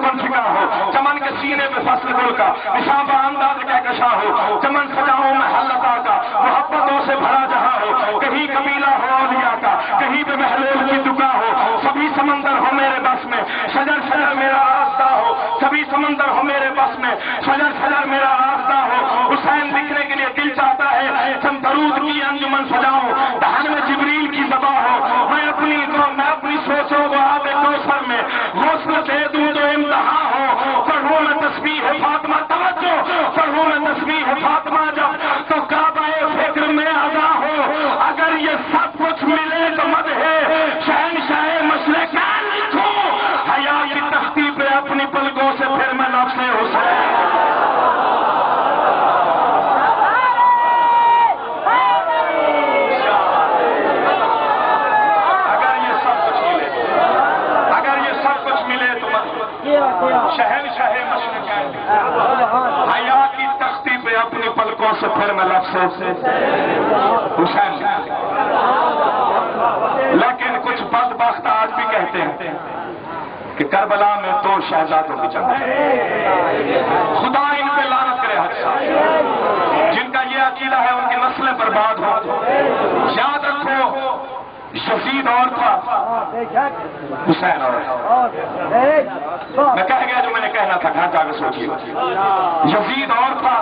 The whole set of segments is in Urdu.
بن چکا ہو، چمن کے سینے پہ فصل گل کا نشان انداز کا کشا ہو، چمن سجاؤں میں حلتا کا محبتوں سے بھرا جہاں ہو، کہیں قبیلہ ہو اولیاء کا، کہیں پہ محلول کی دکا ہو، سبھی سمندر ہو میرے بس میں، شجر شجر میرا راستہ ہو، سبھی سمندر ہو میرے بس میں، شجر شجر میرا راستہ ہو۔ حسین لکھنے کے لیے دل چاہتا ہے چم درود کی انجمن سجاؤں، دہن میں جبریل کی زباں ہو، میں اپنی سوچوں کو آب کوثر میں غسل دے دوں تو امتحان ہو، پڑھوں میں تسبیح فاطمہ، توجہ پڑھوں میں تسبیح فاطمہ جب تو کعبہ فکر میں ادا ہو، اگر یہ سب کچھ ملے تو مدح شہنشاہ مشرق لکھوں، حیا کی تختی پہ اپنی پلکوں سے پھر میں لفظ حسین۔ شہنشاہ مشرق حیا کی تختی پہ اپنی پلکوں سے پھر میں لفظ حسین۔ لیکن کچھ بدبخت آج بھی کہتے ہیں کہ کربلا میں دو شہزادوں کی جنگ ہے، خدا ان پہ لعنت کرے حق صاحب، جن کا یہ عقیدہ ہے ان کی نسلیں برباد ہو۔ یاد رکھو یزید اور تھا، حسین اور تھا۔ میں کہہ گیا جو میں نے کہنا تھا، گھر جا کے سوچیے۔ یزید اور تھا،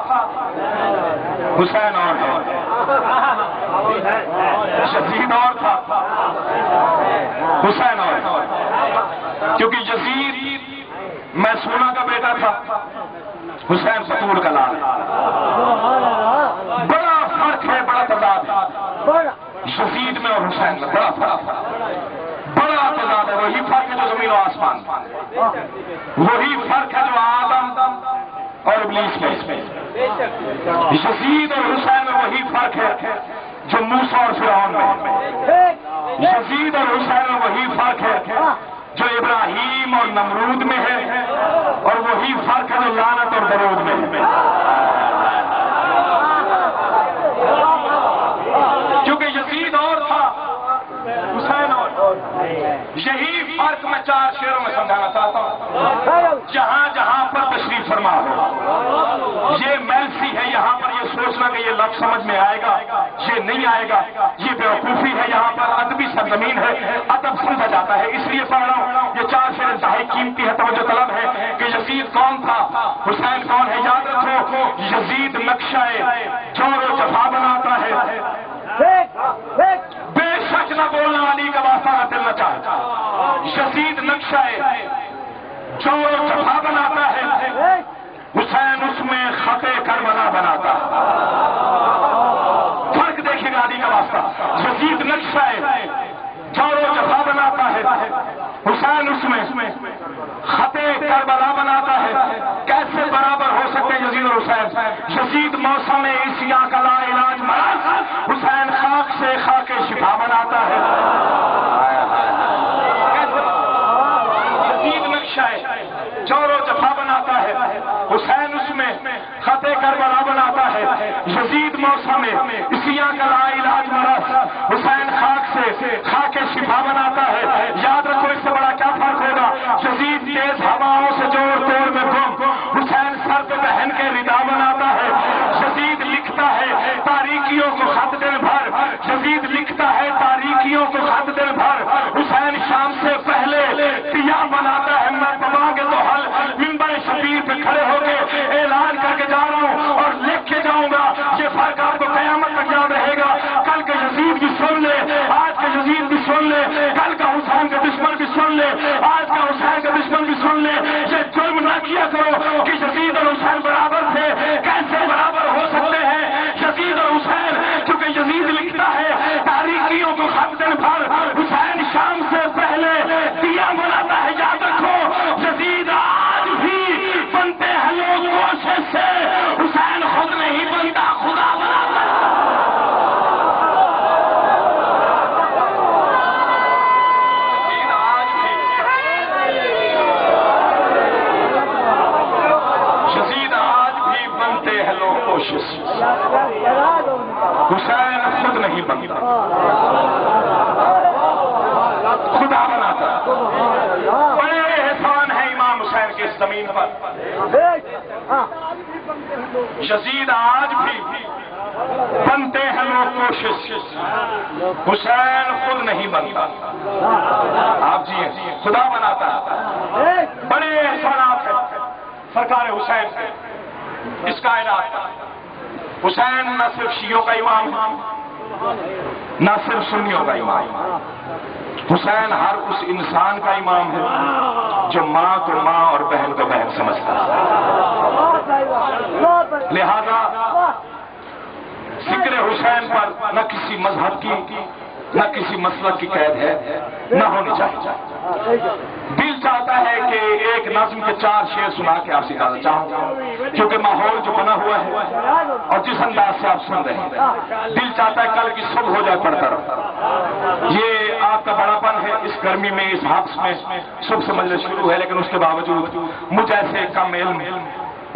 حسین اور ہے۔ یزید اور تھا، حسین اور ہے۔ کیونکہ یزید میسونہ کا بیٹا تھا، حسین بطول کا لال۔ بڑا فرق ہے، بڑا تضاد ہے یزید میں اور حسین میں، بڑا فرق ہے، بڑا تضاد ہے۔ وہی فرق ہے جو زمین و آسمان، وہی فرق ہے جو آدم اور ابلیس میں۔ یزید اور حسین میں وہی فرق ہے جو موسیٰ اور فرعون میں۔ یزید اور حسین میں وہی فرق ہے جو ابراہیم اور نمرود میں ہے، اور وہی فرق ہے جو لعنت اور درود میں ہے۔ کیونکہ یزید اور تھا، حسین اور۔ یہی فرق میں چار شعروں میں سمجھانا چاہتا ہوں۔ جہاں جہاں پر تشریف فرما ہو، یہ میلسی ہے یہاں پر یہ سوچنا کہ یہ لفظ سمجھ میں آئے گا، یہ نہیں آئے گا، یہ بیوقوفی ہے۔ یہاں پر ادبی سرزمین ہے، ادب سمجھا جاتا ہے، اس لیے پڑھ رہا ہوں۔ یہ چار شعر انتہائی قیمتی ہے، توجہ طلب ہے کہ یزید کون تھا، حسین کون ہے۔ یاد رکھو یزید نقشہ جور و جفا بناتا ہے، بے شک نہ بولنا علی کا واسطہ نہ دل نہ چاہے۔ یزید نقشہ جور و جفا بناتا ہے، حسین اس میں خط کربلا بناتا ہے۔ فرق دیکھیں گا علی کا واسطہ، یزید نقشہ جور و جفا بناتا ہے، حسین اس میں خط کربلا بناتا ہے۔ کیسے برابر ہو سکتے ہیں یزید اور حسین؟ یزید موسم عیسیٰ کا لا علاج مرض، حسین خاک سے خاک شفا بناتا ہے۔ یزید نقشہ جور و جفا بناتا ہے، حسین اس میں خط کربلا بناتا ہے۔ یزید موسم عیسیٰ کا لا علاج مرض، حسین خاک سے خاک شفا بناتا ہے۔ یاد رکھو اس سے بڑا کیا فرق ہوگا؟ یزید تیز ہواؤں سے جوڑ توڑ میں گم، حسین سر پہ پہن کے ردا بناتا ہے۔ یزید لکھتا ہے تاریکیوں کو خط دن بھر، یزید لکھتا ہے تاریکیوں کو خط دن بھر، حسین شام سے پہلے دیا بناتا ہے۔ میں پما کے تو حل منبر شبیر پہ کھڑے ہو کے اعلان کر کے جا رہا ہوں اور لکھ کے جاؤں گا، یہ فرق آپ کو قیامت تک یاد رہے گا۔ کل کے یزید بھی سن لے، آج کے یزید بھی سن لے، کل کا حسین کا دشمن بھی سن لے، آج کا حسین کا دشمن بھی سن لے۔ یہ جرم نہ کیا کرو کہ یزید اور حسین برابر تھے، کیسے برابر ہو سکتے ہیں یزید اور حسین؟ کیونکہ یزید لکھتا ہے تاریکیوں کو خط دن بھر، حسین شام سے پہلے دیا بناتا ہے۔ یاد رکھو یزید آج بھی بنتے ہیں لوگ کوشش سے، حسین خود نہیں بنتا، خدا بناتا ہے۔ یزید آج بھی بنتے ہیں لوگ کوشش، حسین خود نہیں بنتا، خدا بناتا ہے۔ بڑے احسان ہے امام حسین کے یزید آج بھی بنتے ہیں لوگ کوشش، حسین خود نہیں بنتا، آپ جی خدا بناتا ہے۔ بڑے احسانات ہیں سرکار حسین سے اس کائنات کا۔ حسین نہ صرف شیعوں کا امام ہے، نہ صرف سنیوں کا امام ہے، حسین ہر اس انسان کا امام ہے جو ماں کو ماں اور بہن کو بہن سمجھتا ہے۔ لہذا ذکر حسین پر نہ کسی مذہب کی نہ کسی مسلک کی قید ہے، نہ ہونی چاہیے۔ دل چاہتا ہے کہ ایک نظم کے 4 شعر سنا کے آپ سے کہنا چاہوں گا، کیونکہ ماحول جو بنا ہوا ہے اور جس انداز سے آپ سن رہے ہیں، دل چاہتا ہے کل کی صبح ہو جائے پڑھتا رہا۔ یہ آپ کا بڑا پن ہے اس گرمی میں، اس حبس میں صبح سے مجلس شروع ہے، لیکن اس کے باوجود مجھ ایسے کم علم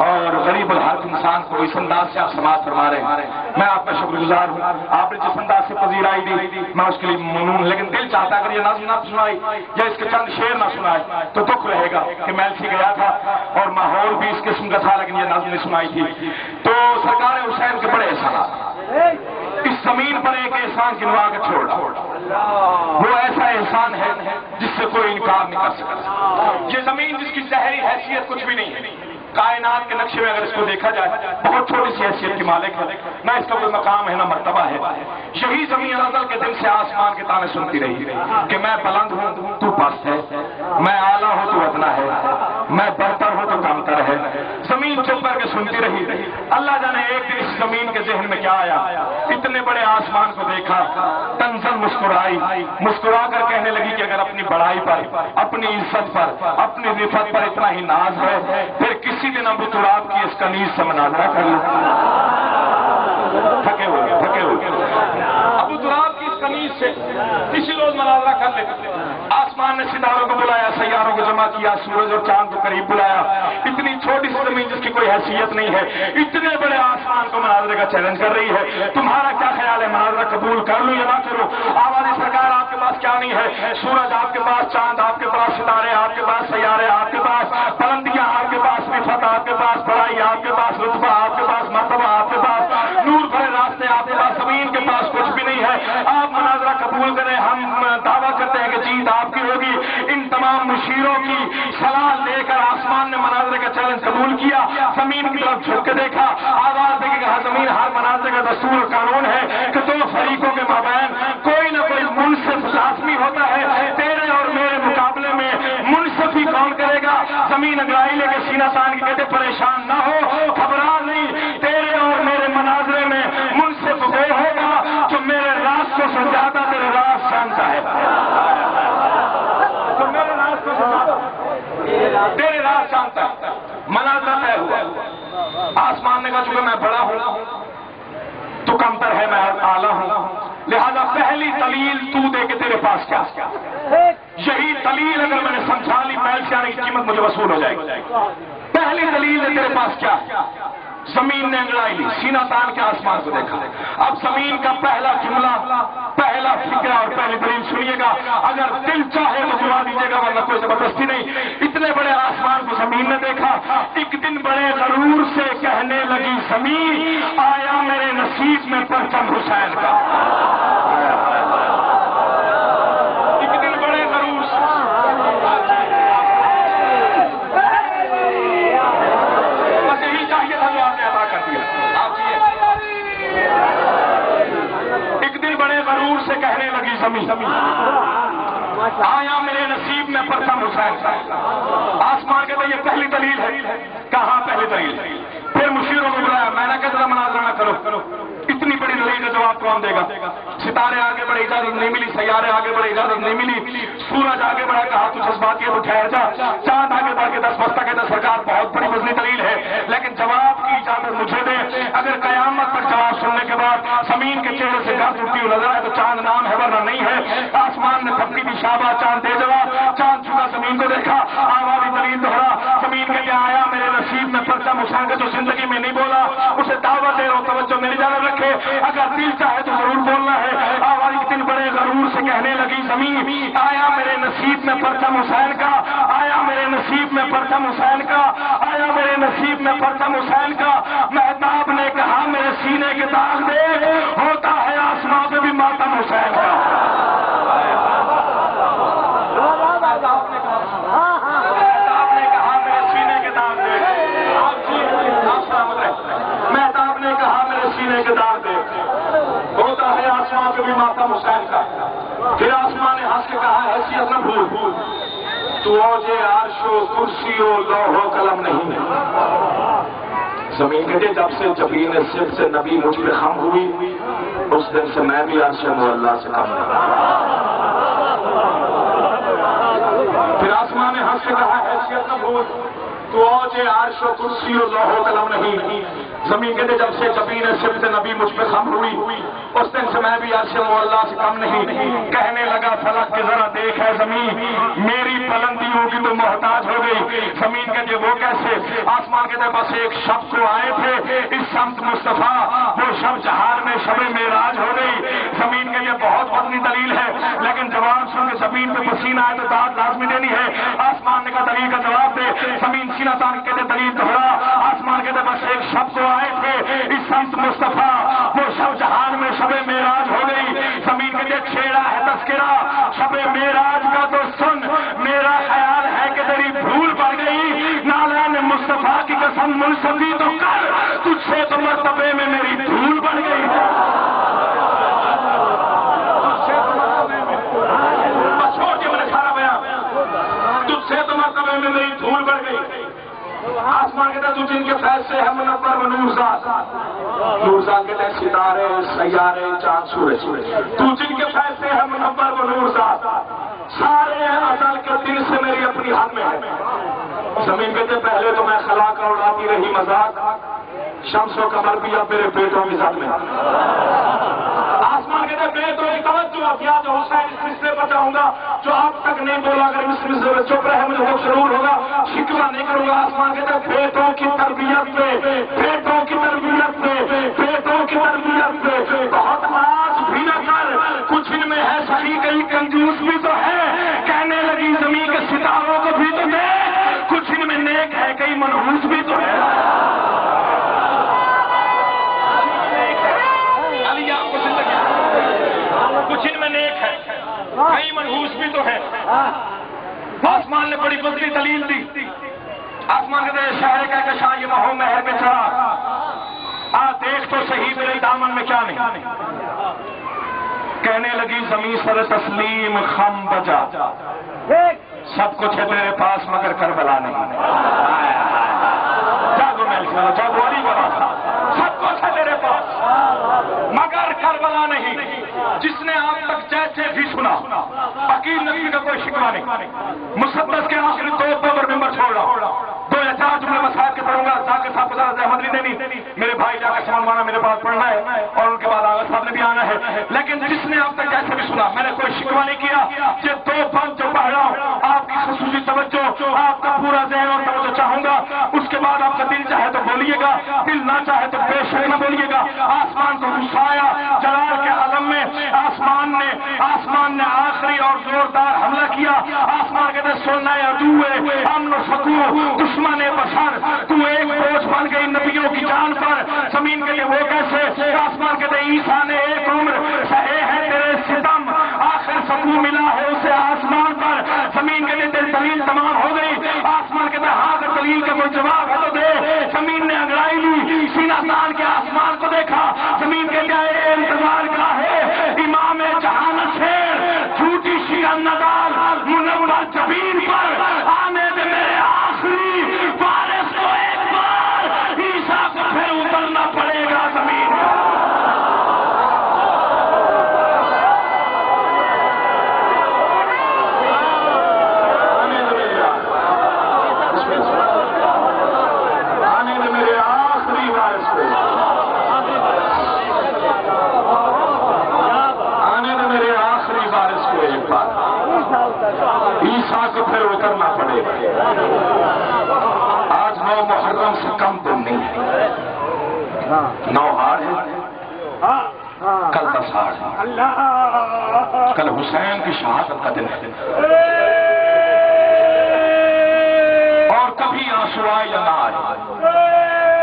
اور غریب الحق انسان کو اس انداز سے آپ سماعت فرما رہے ہیں، میں آپ کا شکر گزار ہوں۔ آپ نے جس انداز سے پذیرائی دی میں اس کے لیے ممنون، لیکن دل چاہتا ہے اگر یہ نظم نہ سنائی یا اس کے چند شعر نہ سنائے تو دکھ رہے گا کہ میں ایسے گیا تھا اور ماحول بھی اس قسم کا تھا، لیکن یہ نظم نہیں سنائی تھی۔ تو سرکار حسین کے بڑے احسانات، اس زمین پر ایک احسان گنوا کے چھوڑا، وہ ایسا احسان ہے جس سے کوئی انکار نہیں کر سکتا۔ یہ زمین جس کی ظاہری حیثیت کچھ بھی نہیں ہے، کائنات کے نقشے میں اگر اس کو دیکھا جائے بہت چھوٹی سی حیثیت کی مالک ہے، نہ اس کا کوئی مقام ہے نہ مرتبہ ہے۔ یہی زمین ازل کے دن سے آسمان کے تانے سنتی رہی کہ میں بلند ہوں تو پست ہے، میں اعلیٰ ہوں تو ادنا ہے، میں برتر ہوں تو کمتر ہے۔ زمین چپ کر کے سنتی رہی۔ اللہ جانے ایک دن اس زمین کے ذہن میں کیا آیا، اتنے بڑے آسمان کو دیکھا، تنزل مسکرائی، مسکرا کر کہنے لگی کہ اگر اپنی بڑائی پر، اپنی عزت پر، اپنی رفعت پر اتنا ہی ناز ہے، پھر کسی دن ابو تراب کی اس کنیز سے مناظرہ کر لیں۔ تھکے ہوئے ابو تراب کی اس کنیز سے کسی روز مناظرہ کر لیتے۔ آسمان نے ستاروں کو بلایا، سیاروں کو جمع کیا، سورج اور چاند کو قریب بلایا۔ اتنی چھوٹی سی زمین جس کی کوئی حیثیت نہیں ہے، اتنے بڑے آسمان کو مناظرے کا چیلنج کر رہی ہے۔ تمہارا کیا خیال ہے، مناظرہ قبول کر لوں یا نہ کروں؟ آبادی سرکار آپ کے پاس کیا نہیں ہے؟ سورج آپ کے پاس، چاند آپ کے پاس، ستارے آپ کے پاس، سیارے آپ کے پاس، بلندیاں آپ کے پاس، رفعت آپ کے پاس، بڑائی آپ کے پاس، رتبہ آپ کے پاس، مرتبہ آپ کے پاس، نور بھرے راستے آپ کے پاس، زمین کے پاس کچھ بھی نہیں ہے۔ آپ مناظرہ قبول کریں، ہم دعویٰ کرتے ہیں کہ جیت آپ کی ہوگی۔ ان تمام مشیروں کی صلاح لے کر آسمان نے مناظرے کا چیلنج قبول کیا، زمین کی طرف جھک کے دیکھا، آواز دے کے کہا زمین ہر مناظرے کا دستور اور قانون ہے کہ 2 فریقوں کے مابین کوئی نہ کوئی منصف لازمی ہوتا ہے، تیرے اور میرے مقابلے میں منصف ہی کون کرے گا؟ زمین اگرائی لے کے سینہ تان کے کہتے پریشان نہ ہو، گھبرا نہیں، تیرے اور میرے مناظرے میں منصف وہ ہوگا جو میرے راستوں سے زیادہ تیرے راز جانتا ہے، جو میرے راز کو تیرے راز جانتا ہے۔ مناظرہ طے ہوا، آسمان نے کہا چونکہ میں بڑا ہوں تو کمتر ہے، میں اعلیٰ ہوں، لہذا پہلی دلیل تو دے کے تیرے پاس کیا؟ یہی دلیل اگر میں نے سمجھا لی، محل سے آنے کی قیمت مجھے وصول ہو جائے گی۔ پہلی دلیل ہے تیرے پاس کیا؟ زمین نے انگڑائی لی، سینہ تان کے آسمان کو دیکھا۔ اب زمین کا پہلا جملہ، پہلا فکرہ اور پہلی دلیل سنیے گا، اگر دل چاہے تو سنا دیجیے گا ورنہ کوئی زبردستی نہیں۔ اتنے بڑے آسمان کو زمین نے دیکھا، ایک دن بڑے غرور سے کہنے لگی زمین آیا میرے نصیب میں پرچم حسین کا۔ ایک دن بڑے غرور سے، بس یہی چاہیے تھا جو آپ نے ادا کر دیا۔ آپ ایک دن بڑے غرور سے کہنے لگی زمین آیا میرے نصیب میں پرچم حسین کا۔ آسمان کہتے یہ پہلی دلیل ہے۔ کہاں پہلی دلیل؟ پھر مشیروں کو بلایا، میں نے کہا مناظرہ نہ کرو، اتنی بڑی دلیل کا جواب کون دے گا؟ ستارے آگے بڑھے اجازت نہیں ملی، سیارے آگے بڑھے اجازت نہیں ملی، سورج آگے بڑھا کہا تو جذباتی ہے تو ٹھہر جا، چاند آگے بڑھ کے 10 بستہ کہتا سرکار بہت بڑی وزنی دلیل ہے لیکن جواب کی اجازت مجھے دے۔ اگر قیامت تک جواب سننے کے بعد زمین کے چہرے سے گرد اٹھتی ہوئی نظر آئے تو چاند نام ہے ورنہ نہیں ہے۔ آسمان نے تھپکی دی، شاباش چاند دے جواب۔ چاند چھکا زمین کو دیکھا، آوازی دلیل دوہرا، زمین کے لیے آیا میرے نصیب میں پرچم حسین کا، جو زندگی میں نہیں بولا اسے دعوت دے رہا ہوں، توجہ میری جانب رکھے، اگر دل چاہے تو ضرور بولنا ہے۔ آواز ایک دن بڑے غرور غرور سے کہنے لگی زمین آیا میرے نصیب میں پرچم حسین کا، آیا میرے نصیب میں پرچم حسین کا، آیا میرے نصیب میں پرچم حسین کا۔ مہتاب نے کہا میرے سینے کے داغ دے، ہوتا ہے آسمان پہ بھی ماتم حسین کا۔ مہتاب نے کہا میرے سینے کے داغ دے، مہتاب نے کہا میرے سینے کے داغ دے، ہوتا ہے آسمان پہ بھی ماتم حسین کا۔ پھر آسمان نے ہنس کے کہا حیثیت نہ بھول، تو اوجے عرش و کرسی و لوح و قلم نہیں۔ زمین کہتے جب سے جبین صرف سے نبی مجھ پہ خم ہوئی، اس دن سے میں بھی عرش معلیٰ سے کم نہیں۔ پھر آسمان نے ہنس کے کہا حیثیت نہ بھول، تو اوجے عرش و کرسی و لوح و قلم نہیں۔ زمین کہتے جب سے جبین صرف سے نبی مجھ پہ خم ہوئی، اس دن سے میں بھی عرش معلیٰ سے کم نہیں۔ کہنے لگا فلک کے ذرا دیکھ ہے زمین میری بلندیوں کی تو محتاج ہو گئی۔ زمین کہتے وہ کیسے؟ آسمان کہتے بس ایک شب کو آئے تھے اس سمت مصطفیٰ، وہ شب جہار میں شب معراج ہو گئی۔ زمین کے یہ بہت وزنی دلیل ہے، لیکن جواب سن کے زمین پہ پسینہ آئے تو داد لازمی دینی ہے۔ آسمان نے کہا دلیل کا جواب دے، زمین سینہ تان کہتے دلیل دوہرا۔ آسمان کہتے بس ایک شب کو آئے تھے اس سمت مصطفیٰ، وہ شب جہار میں شب معراج ہو گئی۔ زمین کے چھیڑا ہے تذکرہ شب معراج کا تو سن، میرا خیال ہے کہ تیری بھول پڑ گئی، نالین مصطفیٰ کی قسم منصفی تو کر، تجھ سے تو مرتبے میں میری بھول پڑ گئی۔ بس چھوڑ دیا میں نے سارا بیان، تجھ سے تو مرتبے میں میری بھول پڑ گئی۔ آسمان کہتا تو جن کے فیض سے ہے منور و نور ذات، نور ذات کہتے ہیں ستارے سیارے چاند سورج، تو جن کے فیض سے ہے منور و نور ذات، سارے ازل کے دل سے میری اپنی حد میں ہے۔ زمین کہتے پہلے تو میں خلا کا اڑاتی رہی مذاق، شمس و قمر بھی اب میرے بیٹوں کی زد میں۔ آسمان کہتے بیٹوں کی توجہ کیا جو حسین اس مسئلے پر چاہوں گا جو اب تک نہیں بولا، اگر اس مسئلے میں چپ رہے مجھے ضرور ہوگا، شکوہ نہیں کروں گا۔ آسمان کہتے بیٹوں کی تربیت پہ، بیٹوں کی تربیت پہ، بیٹوں کی تربیت پہ بہت آس بھی نہ کر، کچھ ان میں ہے سخی کئی کنجوس بھی تو ہے، کہنے لگی زمین کے ستاروں کو بھی تو دے، کچھ ان میں نیک ہے کئی منحوس بھی تو ہے۔ کچھ ان میں نیک ہے کئی منحوس بھی تو ہے۔ آسمان نے بڑی بدلی دلیل دی۔ آسمان کہتے ہیں شہر کہہ کہ شاہ یہ مہو مہر میں چڑھا، دیکھ تو صحیح میرے دامن میں کیا نہیں۔ کہنے لگی زمین سر تسلیم خم بجا، سب کچھ ہے میرے پاس مگر کربلا نہیں۔ جاگو میں جاگو علی بابا، سب کچھ ہے میرے پاس مگر کربلا نہیں۔ جس نے آپ تک جیسے بھی سنا عقیل نبی کا کوئی شکوہ نہیں۔ مسدس کے آخری دو پر ممبر چھوڑ رہا، دو یا چار جملے مسائل کے پڑھوں گا تاکہ صاحب کو ذرا احمد نہیں دینی، میرے بھائی جا کے سامان مانا میرے پاس پڑھنا ہے اور ان کے بعد آغا صاحب نے بھی آنا ہے۔ لیکن جس نے آپ تک جیسے بھی سنا میں نے کوئی شکوہ نہیں کیا، یہ دو بند جو پڑھ رہا ہوں آپ کی خصوصی توجہ، آپ کا پورا ذہن اور توجہ چاہوں گا، اس کے بعد آپ کا دل چاہے تو بولیے گا، دل نہ چاہے تو بے شک نہ بولیے گا۔ آسمان کو غصہ آیا جلال کے عالم میں، آسمان نے آخری اور زوردار حملہ کیا۔ آسمان کہتے سننا عدوے امن و سکون دشمن بشر، تو ایک بوجھ بن گئی نبیوں کی جان پر۔ زمین کے لیے وہ کیسے؟ آسمان کہتے عیسیٰ نے ایک عمر سہے ہے تیرے ستم، آخر سکون ملا ہے اسے آسمان پر۔ زمین کے لیے تیری دلیل تمام ہو گئی۔ آسمان کہتے ہاں اگر دلیل کا کوئی جواب ہے تو دے۔ زمین نے انگڑائی لی، سینہ تان کے آسمان کو دیکھا۔ زمین کے لیے انتظار کا ہے امام جہان شیر، جھوٹی شیعہ ندال منور جبین پر آنے دے میرے آخری وارث کو، ایک بار عیسیٰ کو پھر اترنا پڑے گا زمین پر۔ آنے دے میرے آخری وارث کو، عیسیٰ کو پھر اترنا پڑے گا۔ آج 9 محرم سے کم دن نہیں ہے، 9 ہار ہے، کل 10 ہار ہے۔ کل حسین کی شہادت کا دن ہے، اور کبھی آنسو آئے یا نہ آئے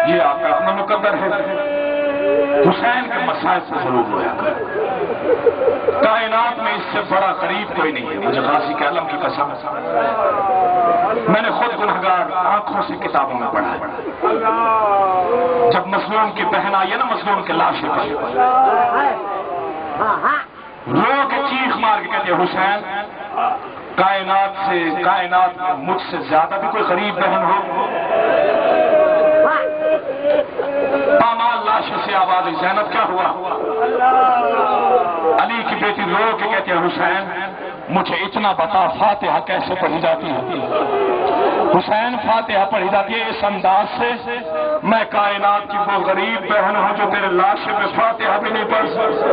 یہ آپ کا اپنا مقدر ہے، حسین کے مسائل سے ضرور رویا کرے۔ کائنات میں اس سے بڑا قریب کوئی نہیں ہے، مجھے غازی کے علم کی قسم، میں نے خود گنہگار آنکھوں سے کتابوں میں پڑھا ہے، جب مظلوم کی بہن آئی ہے نا مظلوم کے لاشے پر، رو کے چیخ مار کے کہتے ہیں حسین کائنات میں مجھ سے زیادہ بھی کوئی غریب بہن ہو؟ پامال لاشے سے آواز زینب کیا ہوا؟ علی کی بیٹی رو کے کہتے ہیں حسین مجھے اتنا بتا فاتحہ کیسے پڑھی جاتی ہے؟ حسین فاتحہ پڑھی جاتی ہے اس انداز سے میں کائنات کی وہ غریب بہن ہوں جو تیرے لاشے پہ فاتحہ بھی نہیں پڑھ سکتی۔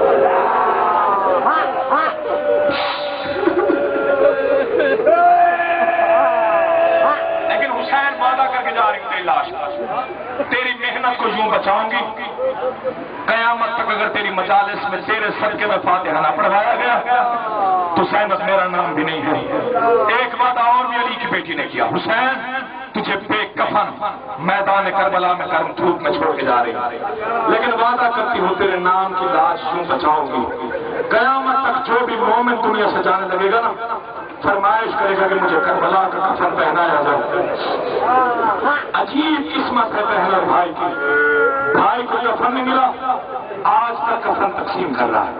لیکن حسین وعدہ کر کے جا رہی تیری لاش، تیری محنت کو یوں بچاؤں گی قیامت تک اگر تیری مجالس میں تیرے صدقے میں فاتحہ نہ پڑھوایا گیا تو زینب میرا نام بھی نہیں ہے۔ ایک وعدہ اور بھی علی کی بیٹی نے کیا، حسین تجھے بے کفن میدان کربلا میں گرم دھوپ میں چھوڑ کے جا رہی، لیکن وعدہ کرتی ہوں تیرے نام کی لاش یوں بچاؤں گی قیامت تک جو بھی مومن دنیا سے جانے لگے گا نا فرمائش کرے گا کہ مجھے کربلا کا کفن پہنایا جائے۔ عجیب قسمت ہے بہن اور بھائی کی، بھائی کو کفن نہیں ملا آج تک کفن تقسیم کر رہا ہے،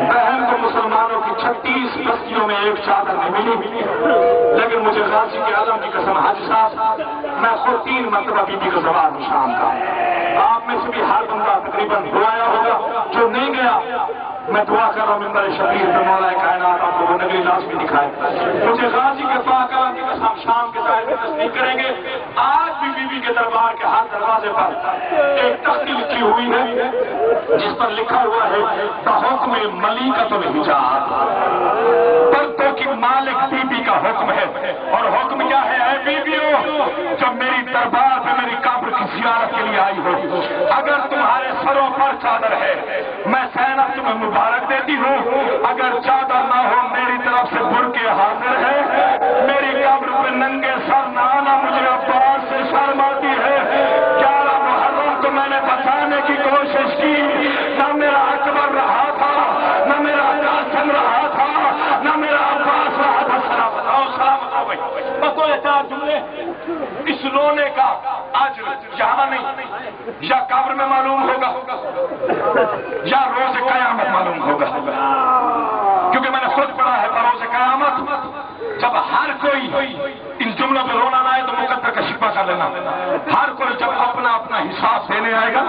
بہن کو مسلمانوں کی 36 بستیوں میں ایک چادر نہیں ملی، لیکن مجھے غازی کے عالم کی قسم حاجی صاحب میں خود 3 مرتبہ بی بی کا سوال ہوں شام کا، آپ میں سے بھی ہر بندہ تقریباً دعایا ہوگا، جو نہیں گیا میں دعا کر رہا ہوں ممبر شبیر پہ مولا کائنات آپ کو وہ نگری لازمی دکھائے۔ مجھے غازی کے پاک عالم کی قسم شام کے ظاہر میں تصدیق کریں گے آج بھی بی بی کے دربار کے ہر دروازے پر ایک تختی لکھی ہوئی ہے جس پر لکھا ہوا ہے بحکم ملیکۃ الحجاب، پردوں کی مالک بی بی کا حکم ہے، اور حکم کیا ہے؟ اے بیویوں جب میری دربار پہ میری قبر کی زیارت کے لیے آئی ہو اگر تمہارے سروں پر چادر ہے میں زینب تمہیں مبارک دیتی ہوں، اگر چادر نہ ہو میری طرف سے برقع حاضر ہے، میری قبر پہ ننگے سر نہ آنا مجھے عباس سے شرم آتی ہے۔ 11 محرم کو میں نے بچانے کی کوشش کی، نہ میرا اکبر رہا تھا نہ میرا قاسم رہا تھا نہ میرا عباس رہا تھا۔ سلامت رہو سلامت رہو بھائی، بس تو یہ 4 جملے اس رونے کا آج یہاں نہیں یا قبر میں معلوم ہوگا یا روز قیامت معلوم ہوگا، کیونکہ میں نے خود پڑھا ہے بروز قیامت جب ہر کوئی ان جملوں پہ رونا نہ آئے تو مقدر کا شکوہ کر لینا، ہر کوئی جب اپنا اپنا حساب دینے آئے گا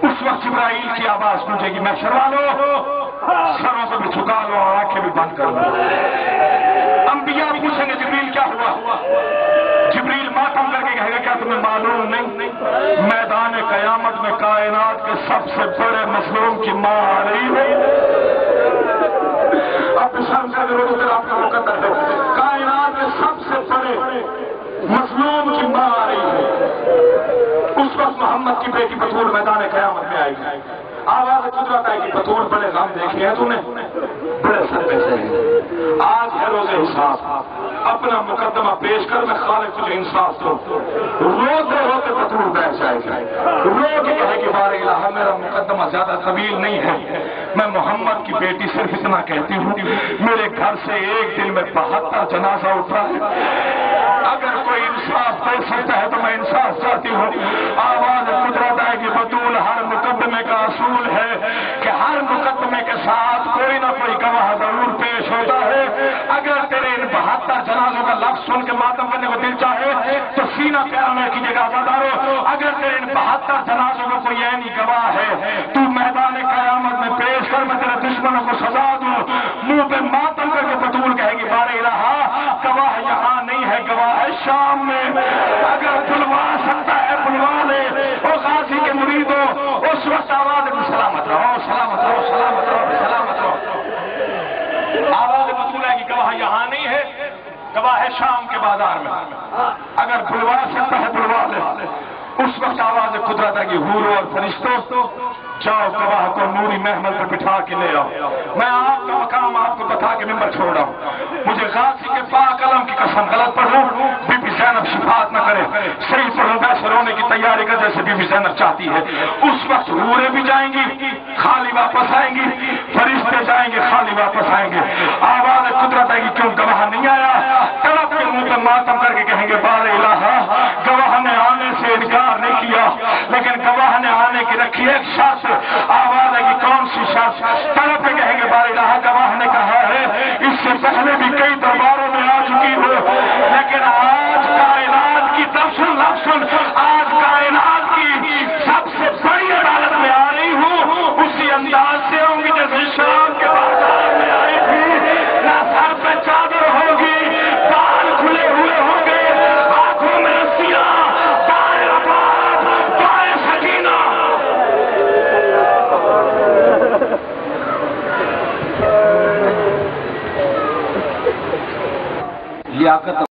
اس وقت جبرائیل کی آواز گونجے گی محشر والو سروں سے بھی جھکا لو اور آنکھیں بھی بند کر لو۔ انبیاء پوچھیں گے جبریل کیا ہوا؟ جبریل ماتم کر کے کہے گا کیا تمہیں معلوم نہیں میدان قیامت میں کائنات کے سب سے بڑے مظلوم کی ماں آ رہی ہے؟ اب شرم سے ضرورت آپ کا مقدر ہے، کائنات کے سب سے بڑے مظلوم کی ماں آ رہی ہے، اس وقت محمد کی بیٹی بطول میدان قیامت میں آئے گی، آواز قدرت آئے گی بطول بڑے غم دیکھے ہیں تو نے بڑے سر پہ سے آج ہے روز حساب، اپنا مقدمہ پیش کر میں خالق تجھے انصاف دوں، روتے روتے بطول بیٹھ جائے گی، رو کے کہے گی بار الہ میرا مقدمہ زیادہ طویل نہیں ہے، میں محمد کی بیٹی صرف اتنا کہتی ہوں میرے گھر سے ایک دن میں 72 جنازہ اٹھا ہے، اگر کوئی انصاف دے سکتا ہے تو میں انصاف چاہتی ہوں۔ آواز قدرت آئے گی بطول ہر مقدمے کا اصول ہے کہ ہر مقدمے کے ساتھ کوئی نہ کوئی گواہ ضرور پیش ہوتا ہے، اگر تیرے ان 72 جنازوں کا لفظ سن کے ماتم کرنے کو دل چاہے تو سینہ پیرانے کی جگہ آزادارو، اگر تیرے ان 72 جنازوں کا کوئی عینی گواہ ہے تو میدان قیامت میں پیش کر میں تیرے دشمنوں کو سزا دوں، منہ پہ ماتم کر کے بطول کہے گی بار الہ گواہ یہاں نہیں ہے گواہ ہے شام میں، اگر بلوا سکتا ہے بلوا لے، وہ غازی کے مریدوں اس وقت آواز سلامت رہو سلامت رہو سلامت رہو سلامت رہو، آواز بطول ہے کہ گواہ یہاں نہیں ہے گواہ ہے شام کے بازار میں، اگر بلوا سکتا ہے بلوا لے، اس وقت آواز قدرت ہے کہ حوروں اور فرشتوں جاؤ گواہ کو نوری محمل پر بٹھا کے لے آؤ. میں آپ کا مقام آپ کو بتا کے ممبر چھوڑ رہا ہوں. مجھے غازی کے پاک علم کی قسم غلط پڑھوں بی بی زینب شفاعت نہ کرے, صحیح پڑھوں ویسے رونے کی تیاری کر جیسے بی بی زینب چاہتی ہے. اس وقت حوریں بھی جائیں گی خالی واپس آئیں گی, فرشتے جائیں گے خالی واپس آئیں گے. آواز قدرت ہے کہ کیوں گواہ نہیں آیا, طرف کے منہ پہ ماتم کر کے کہیں گے بار الہ, گواہ نے آنے سے انکار نہیں کیا لیکن گواہ نے آنے کی رکھی ایک شرط. آواز ہے کہ کون سی شرط؟ طرف پہ کہیں گے بار الہ, گواہ نے کہا ہے اس سے پہلے بھی کئی درباروں میں آ چکی ہو لیکن آج کائنات کی آج کائنات کی سب سے بڑی عدالت میں آ رہی ہوں, اسی انداز سے ہوں گی جیسے شام کے بازار میں آئی تھی. نہ سر پہ چادر ہوگی, بال کھلے ہوئے ہوں گے, آنکھوں میں رسیاں, دائیں رفعت, بائیں سکینہ. لیاقت